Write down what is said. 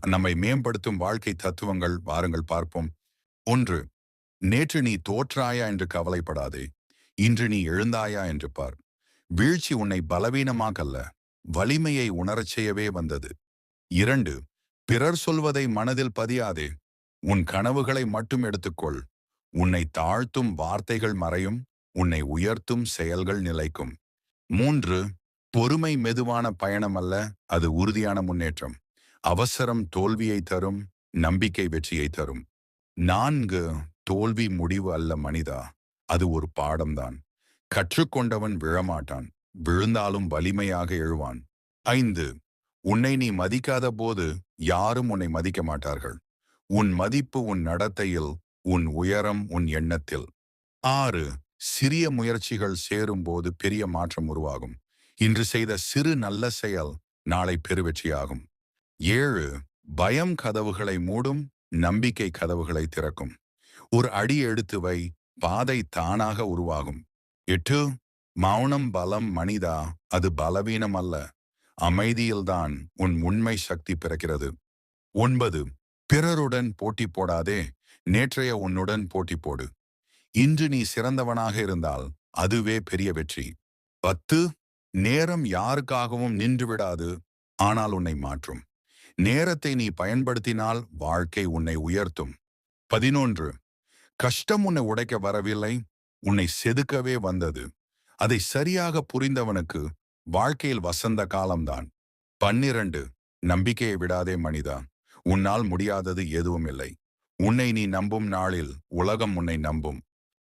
நம்மை மேம்படுத்தும் வாழ்க்கை தத்துவங்கள் வாருங்கள் பார்ப்போம். 1. நேற்று நீ தோற்றாயா என்று கவலைப்படாதே. இன்று நீ எழுந்தாயா என்று பார். வீழ்ச்சி உன்னை பலவீனமாக்கல்ல, வலிமையை உணரச் செய்யவே வந்தது. 2. பிறர் சொல்வதை மனதில் பதியாதே. உன் கனவுகளை மட்டும் எடுத்துக்கொள். உன்னை தாழ்த்தும் வார்த்தைகள் மறையும், உன்னை உயர்த்தும் செயல்கள் நிலைக்கும். 3. பொறுமை மெதுவான பயணம் அல்ல, அது உறுதியான முன்னேற்றம். அவசரம் தோல்வியை தரும், நம்பிக்கை வெற்றியை தரும். 4. தோல்வி முடிவு அல்ல மனிதா, அது ஒரு பாடம்தான். கற்றுக்கொண்டவன் விழமாட்டான், விழுந்தாலும் வலிமையாக எழுவான். 5. உன்னை நீ மதிக்காத போது யாரும் உன்னை மதிக்க மாட்டார்கள். உன் மதிப்பு உன் நடத்தையில், உன் உயரம் உன் எண்ணத்தில். 6. சிறிய முயற்சிகள் சேரும்போது பெரிய மாற்றம் உருவாகும். இன்று செய்த சிறு நல்ல செயல் நாளை பெருவெற்றியாகும். 7. பயம் கதவுகளை மூடும், நம்பிக்கை கதவுகளை திறக்கும். ஒரு அடி எடுத்து வை, பாதை தானாக உருவாகும். 8. மௌனம் பலம் மனிதா, அது பலவீனம் அல்ல, அமைதியில்தான் உன் உண்மை சக்தி பிறக்கிறது. 9. பிறருடன் போட்டி போடாதே, நேற்றைய உன்னுடன் போட்டி போடு. இன்று நீ சிறந்தவனாக இருந்தால் அதுவே பெரிய வெற்றி. 10. நேரம் யாருக்காகவும் நின்று விடாது, ஆனால் உன்னை மாற்றும். நேரத்தை நீ பயன்படுத்தினால் வாழ்க்கை உன்னை உயர்த்தும். 11. கஷ்டம் உன்னை உடைக்க வரவில்லை, உன்னை செதுக்கவே வந்தது. அதை சரியாக புரிந்தவனுக்கு வாழ்க்கையில் வசந்த காலம்தான். 12. நம்பிக்கையை விடாதே மனிதா, உன்னால் முடியாதது எதுவும் இல்லை. உன்னை நீ நம்பும் நாளில் உலகம் உன்னை நம்பும்.